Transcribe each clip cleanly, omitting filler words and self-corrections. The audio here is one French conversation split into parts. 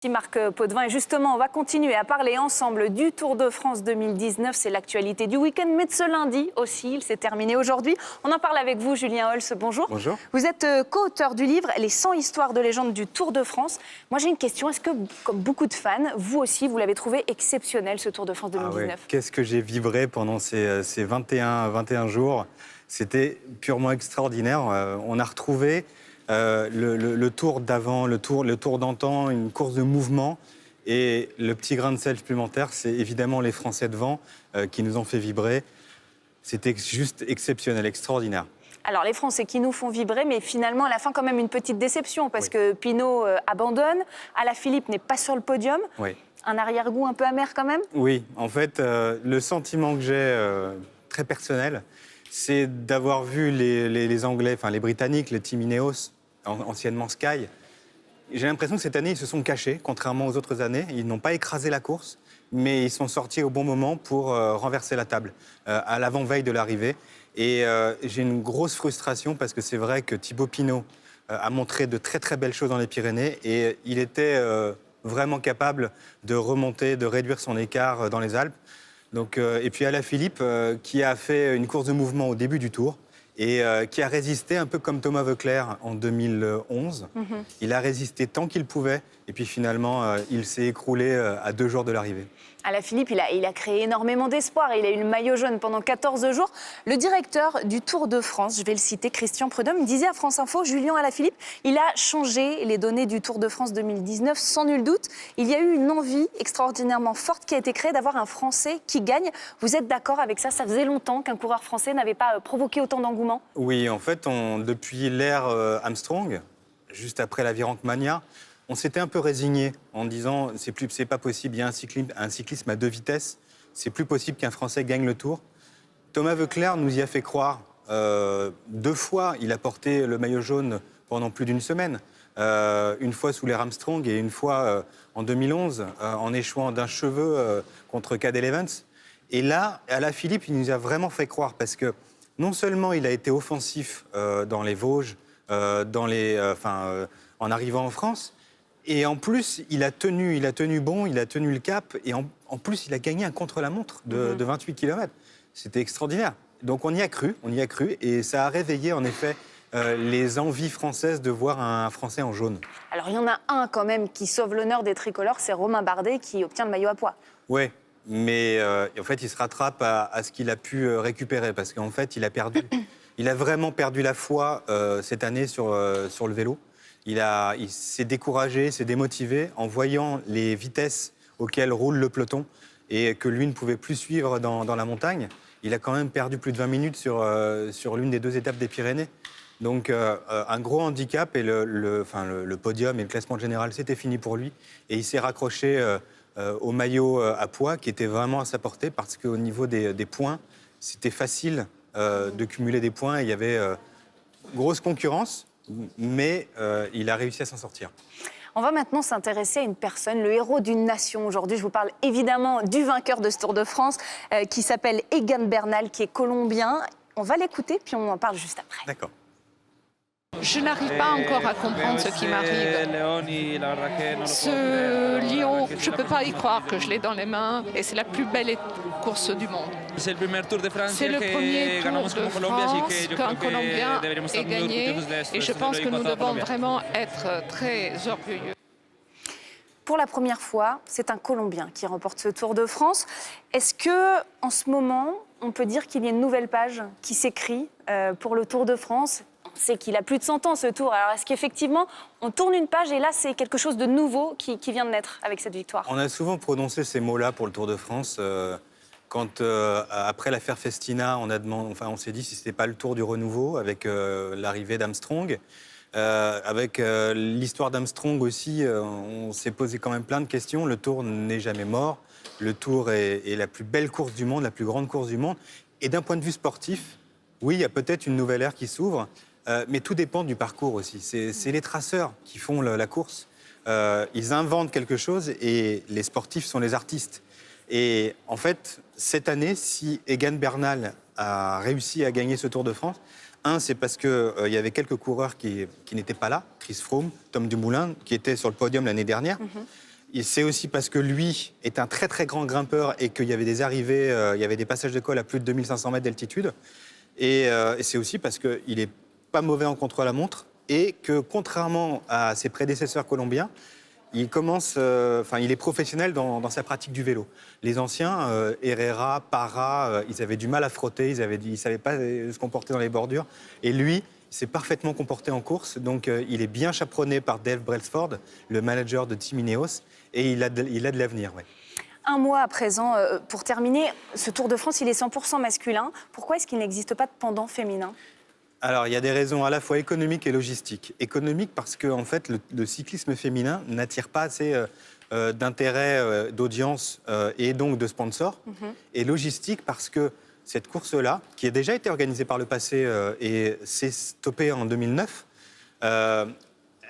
Merci Marc Potvin. Et justement, on va continuer à parler ensemble du Tour de France 2019. C'est l'actualité du week-end, mais de ce lundi aussi. Il s'est terminé aujourd'hui. On en parle avec vous, Julien Holz. Bonjour. Bonjour. Vous êtes co-auteur du livre « Les 100 histoires de légende du Tour de France ». Moi, j'ai une question. Est-ce que, comme beaucoup de fans, vous aussi, vous l'avez trouvé exceptionnel, ce Tour de France 2019 ? Ouais. Qu'est-ce que j'ai vibré pendant ces 21 jours. C'était purement extraordinaire. On a retrouvé le tour d'avant, le tour d'antan, une course de mouvement. Et le petit grain de sel supplémentaire, c'est évidemment les Français devant qui nous ont fait vibrer. C'était juste exceptionnel, extraordinaire. Alors, les Français qui nous font vibrer, mais finalement, à la fin, quand même, une petite déception, parce que Pinot abandonne, Alaphilippe n'est pas sur le podium. Oui. Un arrière-goût un peu amer, quand même ? Oui, en fait, le sentiment que j'ai, très personnel, c'est d'avoir vu les Anglais, enfin les Britanniques, le Team Ineos, anciennement Sky. J'ai l'impression que cette année, ils se sont cachés, contrairement aux autres années. Ils n'ont pas écrasé la course, mais ils sont sortis au bon moment pour renverser la table, à l'avant-veille de l'arrivée. Et j'ai une grosse frustration parce que c'est vrai que Thibaut Pinot a montré de très très belles choses dans les Pyrénées et il était vraiment capable de remonter, de réduire son écart dans les Alpes. Donc, et puis Alaphilippe qui a fait une course de mouvement au début du Tour et qui a résisté un peu comme Thomas Voeckler en 2011. Il a résisté tant qu'il pouvait et puis finalement il s'est écroulé à 2 jours de l'arrivée. Alaphilippe, il a créé énormément d'espoir. Il a eu le maillot jaune pendant 14 jours. Le directeur du Tour de France, je vais le citer, Christian Prudhomme, disait à France Info, Julien Alaphilippe, il a changé les données du Tour de France 2019, sans nul doute. Il y a eu une envie extraordinairement forte qui a été créée d'avoir un Français qui gagne. Vous êtes d'accord avec ça ? Ça faisait longtemps qu'un coureur français n'avait pas provoqué autant d'engouement ? Oui, en fait, depuis l'ère Armstrong, juste après la Virenque-Mania, on s'était un peu résigné en disant c'est pas possible, il y a un cyclisme à 2 vitesses, c'est plus possible qu'un Français gagne le Tour. Thomas Voeckler nous y a fait croire 2 fois. Il a porté le maillot jaune pendant plus d'une semaine, une fois sous l'ère Armstrong et une fois en 2011 en échouant d'un cheveu contre Cadel Evans. Et là, Alaphilippe, il nous a vraiment fait croire parce que non seulement il a été offensif dans les Vosges, en arrivant en France. Et en plus, il a tenu bon, il a tenu le cap. Et en plus, il a gagné un contre-la-montre de 28 km. C'était extraordinaire. Donc on y a cru. Et ça a réveillé, en effet, les envies françaises de voir un Français en jaune. Alors, il y en a un, quand même, qui sauve l'honneur des tricolores, c'est Romain Bardet, qui obtient le maillot à pois. Oui, mais en fait, il se rattrape à ce qu'il a pu récupérer. Parce qu'en fait, il a perdu. Il a vraiment perdu la foi cette année sur le vélo. Il s'est découragé, s'est démotivé en voyant les vitesses auxquelles roule le peloton et que lui ne pouvait plus suivre dans la montagne. Il a quand même perdu plus de 20 minutes sur l'une des 2 étapes des Pyrénées. Donc un gros handicap et le podium et le classement général, c'était fini pour lui. Et il s'est raccroché au maillot à pois qui était vraiment à sa portée parce qu'au niveau des points, c'était facile de cumuler des points. Il y avait grosse concurrence. Mais il a réussi à s'en sortir. On va maintenant s'intéresser à une personne, le héros d'une nation. Aujourd'hui, je vous parle évidemment du vainqueur de ce Tour de France qui s'appelle Egan Bernal, qui est colombien. On va l'écouter, puis on en parle juste après. D'accord. Je n'arrive pas encore à comprendre ce qui m'arrive. Ce lion, je ne peux pas y croire que je l'ai dans les mains et c'est la plus belle course du monde. C'est le premier Tour de France qu'un Colombien ait gagné et je pense que nous devons vraiment être très orgueilleux. Pour la première fois, c'est un Colombien qui remporte ce Tour de France. Est-ce que, en ce moment, on peut dire qu'il y a une nouvelle page qui s'écrit pour le Tour de France ? On sait qu'il a plus de 100 ans, ce Tour. Alors, est-ce qu'effectivement, on tourne une page et là, c'est quelque chose de nouveau qui vient de naître avec cette victoire ? On a souvent prononcé ces mots-là pour le Tour de France. Quand, après l'affaire Festina, on s'est dit si ce n'était pas le Tour du renouveau avec l'arrivée d'Armstrong. Avec l'histoire d'Armstrong aussi, on s'est posé quand même plein de questions. Le Tour n'est jamais mort. Le Tour est la plus belle course du monde, la plus grande course du monde. Et d'un point de vue sportif, oui, il y a peut-être une nouvelle ère qui s'ouvre. Mais tout dépend du parcours aussi. C'est les traceurs qui font la course. Ils inventent quelque chose et les sportifs sont les artistes. Et en fait, cette année, si Egan Bernal a réussi à gagner ce Tour de France, c'est parce qu'il y avait quelques coureurs qui n'étaient pas là. Chris Froome, Tom Dumoulin, qui étaient sur le podium l'année dernière. Et c'est aussi parce que lui est un très très grand grimpeur et qu'il y avait des arrivées, il y avait des passages de col à plus de 2500 mètres d'altitude. Et c'est aussi parce qu'il n'est pas mauvais en contre-la-montre et que contrairement à ses prédécesseurs colombiens, il est professionnel dans sa pratique du vélo. Les anciens, Herrera, Parra, ils avaient du mal à frotter, ils ne savaient pas se comporter dans les bordures. Et lui, il s'est parfaitement comporté en course, donc il est bien chaperonné par Dave Brailsford, le manager de Team Ineos, et il a de l'avenir. Ouais. Un mois à présent, pour terminer, ce Tour de France, il est 100% masculin. Pourquoi est-ce qu'il n'existe pas de pendant féminin ? Alors, il y a des raisons à la fois économiques et logistiques. Économique parce que, en fait, le cyclisme féminin n'attire pas assez d'intérêt, d'audience et donc de sponsors. Et logistique parce que cette course-là, qui a déjà été organisée par le passé et s'est stoppée en 2009, elle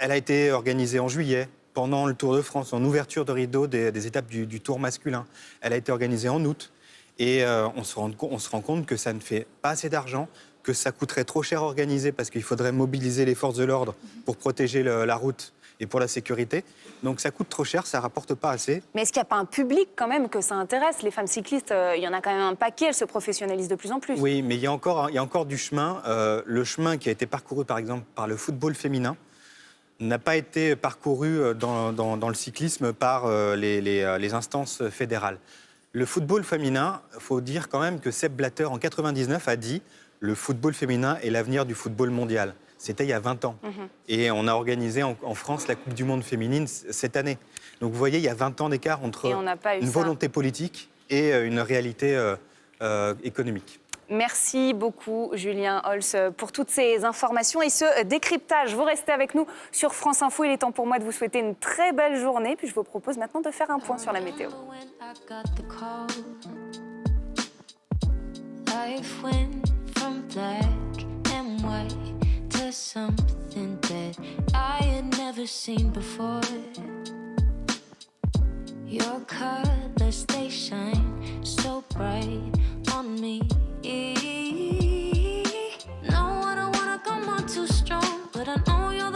a été organisée en juillet, pendant le Tour de France, en ouverture de rideau des étapes du Tour masculin. Elle a été organisée en août. Et on se rend compte que ça ne fait pas assez d'argent, que ça coûterait trop cher à organiser parce qu'il faudrait mobiliser les forces de l'ordre pour protéger la route et pour la sécurité. Donc ça coûte trop cher, ça ne rapporte pas assez. Mais est-ce qu'il n'y a pas un public quand même que ça intéresse ? Les femmes cyclistes, il y en a quand même un paquet, elles se professionnalisent de plus en plus. Oui, mais il y a encore du chemin. Le chemin qui a été parcouru par exemple par le football féminin n'a pas été parcouru dans le cyclisme par les instances fédérales. Le football féminin, il faut dire quand même que Sepp Blatter, en 1999, a dit « le football féminin est l'avenir du football mondial ». C'était il y a 20 ans. Et on a organisé en France la Coupe du Monde féminine cette année. Donc vous voyez, il y a 20 ans d'écart entre une volonté politique et une réalité économique. Merci beaucoup, Julien Holz, pour toutes ces informations et ce décryptage. Vous restez avec nous sur France Info. Il est temps pour moi de vous souhaiter une très belle journée. Puis je vous propose maintenant de faire un point sur la météo. Life went from black and white to something that I had never seen before. Your colors, they shine so bright on me.